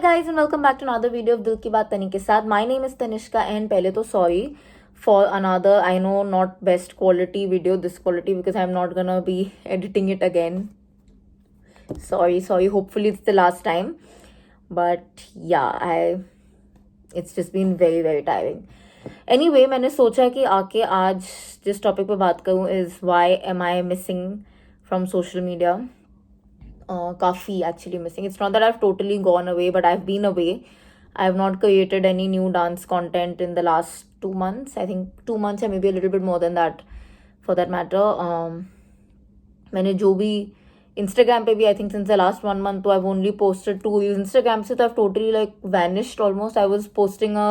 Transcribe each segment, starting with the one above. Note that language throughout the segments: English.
Guys, and welcome back to another video of Dil Ki Baat Tani ke साथ. My name is Tanishka and पहले तो sorry for another, I know, not best quality video, this quality, because I'm not gonna be editing it again. Sorry. Hopefully it's the last time. But yeah, it's just been very very tiring. Anyway, मैंने सोचा कि आके आज जिस topic पे बात करूँ is why am I missing from social media. Kafi actually missing. It's not that I've totally gone away, but I've been away. I've not created any new dance content in the last 2 months. I think 2 months or maybe a little bit more than that for that matter. मैंने जो भी Instagram पे भी I think since the last 1 month तो I've only posted 2 reels. Instagram से तो I've totally like vanished almost. I was posting a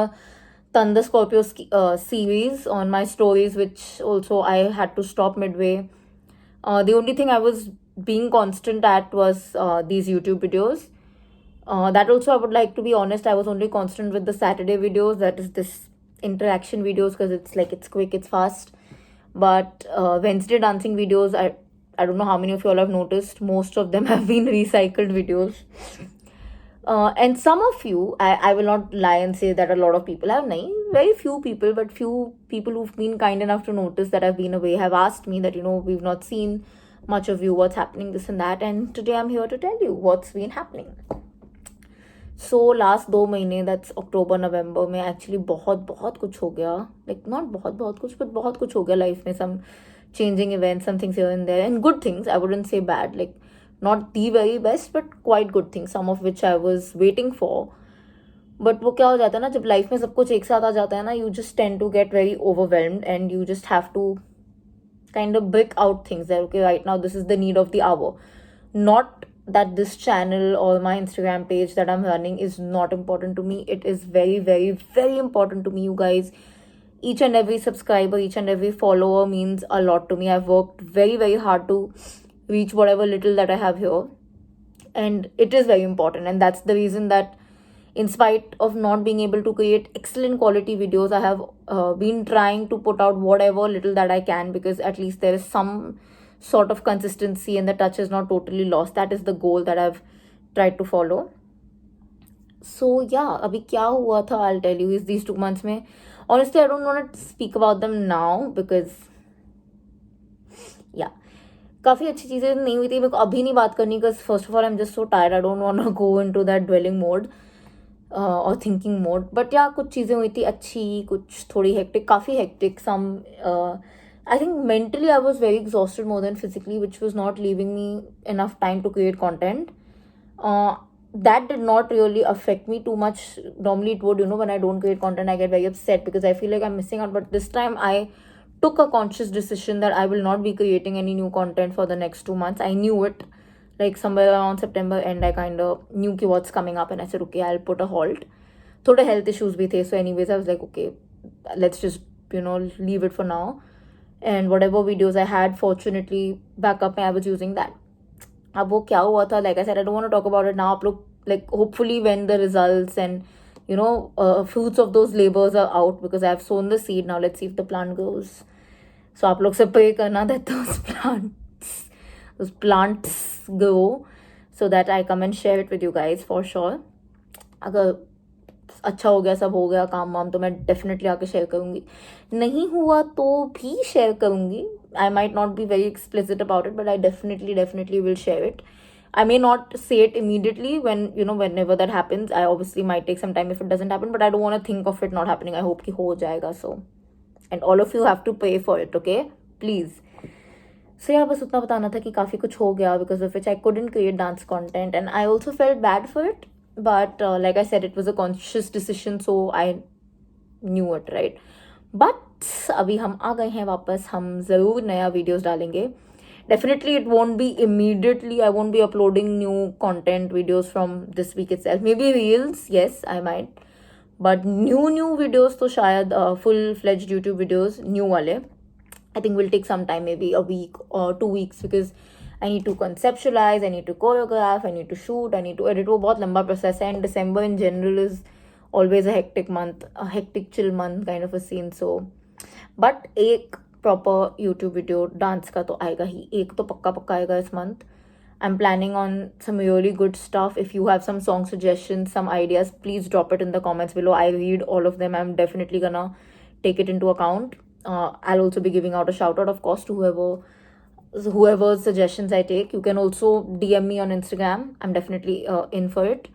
Thunder Scorpio series on my stories, which also I had to stop midway. The only thing I was being constant at was these YouTube videos. That also, I would like to be honest, I was only constant with the Saturday videos, that is this interaction videos, because it's quick, it's fast. But Wednesday dancing videos, I don't know how many of you all have noticed, most of them have been recycled videos. And some of you, I will not lie and say that a lot of people have, very few people, but few people who've been kind enough to notice that I've been away have asked me that, we've not seen much of you, what's happening, this and that. And today I'm here to tell you what's been happening. So last 2 महीने, that's October, November में actually बहुत कुछ हो गया. Like not बहुत कुछ, but बहुत कुछ हो गया life में. Some changing events, some things here and there, and good things. I wouldn't say bad. Like not the very best, but quite good things. Some of which I was waiting for. But वो क्या हो जाता है ना, जब life में सब कुछ एक साथ आ जाता है ना, you just tend to get very overwhelmed and you just have to kind of break out things that, okay, right now this is the need of the hour. Not that this channel or my Instagram page that I'm running is not important to me. It is very important to me, you guys. Each and every subscriber, each and every follower means a lot to me. I've worked very hard to reach whatever little that I have here, and it is very important. And that's the reason that in spite of not being able to create excellent quality videos, I have been trying to put out whatever little that I can, because at least there is some sort of consistency and the touch is not totally lost. That is the goal that I've tried to follow. So yeah, अभी क्या हुआ था, I'll tell you, is these 2 months में. Honestly, I don't want to speak about them now because yeah, काफ़ी अच्छी चीज़ें नहीं हुई थी. मेरे को अभी नहीं बात करनी, because first of all I'm just so tired. I don't want to go into that dwelling mode और थिंकिंग मोड. बट या कुछ चीज़ें हुई थी अच्छी, कुछ थोड़ी हेक्टिक, काफ़ी hectic. Some I think mentally I was very exhausted more than physically, which was not leaving me enough time to create content. That did not really affect me too much. Normally it would, when I don't create content I get very upset because I feel like I'm missing out. But this time I took a conscious decision that I will not be creating any new content for the next 2 months. I knew it. Like somewhere around September end, I kind of knew what's coming up, and I said, okay, I'll put a halt. Thoda health issues bhi the, so anyways, I was like, okay, let's just, leave it for now. And whatever videos I had, fortunately, backup, I was using that. अब वो क्या हुआ था, like I said, I don't want to talk about it now. आप लोग, like, hopefully when the results and, fruits of those labors are out, because I have sown the seed. Now let's see if the plant grows. So आप लोग से pray करना that those plants grow, so that I come and share it with you guys for sure. अगर अच्छा हो गया, सब हो गया काम वाम, तो मैं डेफिनेटली आके शेयर करूँगी. नहीं हुआ तो भी शेयर करूँगी. I might not be very explicit about it, but I definitely will share it. I may not say it immediately whenever that happens. I obviously might take some time if it doesn't happen, but I don't want to think of it not happening. I hope कि हो जाएगा. So, and all of you have to pray for it, okay? Please. So yeah, बस उतना बताना था कि काफ़ी कुछ हो गया, because of which I couldn't create dance content, and I also felt bad for it. But like I said, it was a conscious decision, so I knew it, right? But अभी हम आ गए हैं वापस. हम ज़रूर नया वीडियोस डालेंगे. Definitely it won't be immediately. I won't be uploading new content videos from this week itself. Maybe reels, yes, I might. But new videos तो शायद full-fledged YouTube videos new वाले, I think will take some time, maybe a week or 2 weeks, because I need to conceptualize, I need to choreograph, I need to shoot, I need to edit. वो बहुत लंबा process है, and December in general is always a hectic month, a hectic chill month kind of a scene. So, but एक proper YouTube video dance का तो आएगा ही, एक तो पक्का आएगा इस month. I'm planning on some really good stuff. If you have some song suggestions, some ideas, please drop it in the comments below. I read all of them. I'm definitely gonna take it into account. I'll also be giving out a shout out, of course, to whoever's suggestions I take. You can also DM me on Instagram. I'm definitely in for it.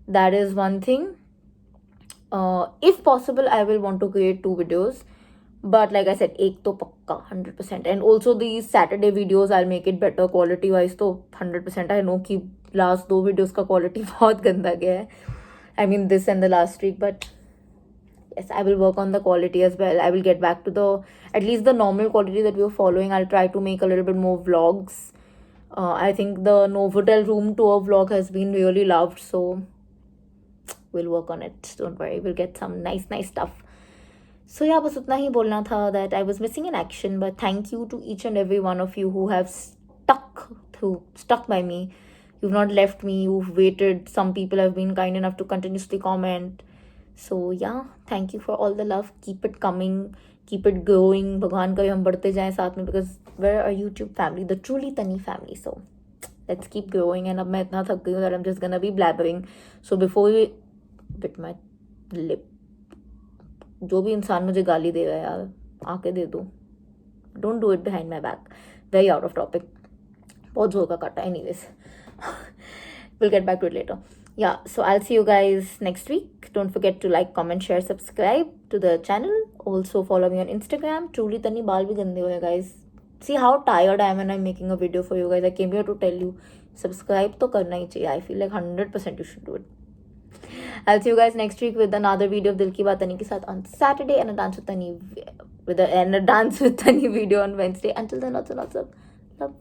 That is one thing. If possible, I will want to create 2 videos. But like I said, एक तो पक्का 100%. And also these Saturday videos, I'll make it better quality wise. तो 100% I know कि last 2 videos का quality बहुत गंदा गया है. I mean this and the last week, but yes, I will work on the quality as well. I will get back to at least the normal quality that we were following. I'll try to make a little bit more vlogs. I think the Novotel room tour vlog has been really loved, so we'll work on it. Don't worry, we'll get some nice stuff. So yeah, बस उतना ही बोलना था that I was missing in action, but thank you to each and every one of you who have stuck by me. You've not left me, you've waited. Some people have been kind enough to continuously comment. So yeah, thank you for all the love. Keep it coming, keep it going. भगवान का हम बढ़ते जाएं साथ में, because we're a YouTube family, the truly Tani family. So let's keep going. And अब मैं इतना थक गई हूँ that I'm just gonna be blabbering. So before we bit my lip, जो भी इंसान मुझे गाली देगा यार, आके दे दो. Don't do it behind my back. Very out of topic. बहुत जोर का काटा. Anyways, we'll get back to it later. Yeah, so I'll see you guys next week. Don't forget to like, comment, share, subscribe to the channel. Also follow me on Instagram. Truly Tani. बाल भी गंदे हुए guys. See how tired I am when I'm making a video for you guys. I came here to tell you, subscribe तो करना ही चाहिए. I feel like 100% you should do it. I'll see you guys next week with another video of Dil Ki Baat Tani ke saath on Saturday, and a dance with Tani video on Wednesday. Until then, lots and lots of love.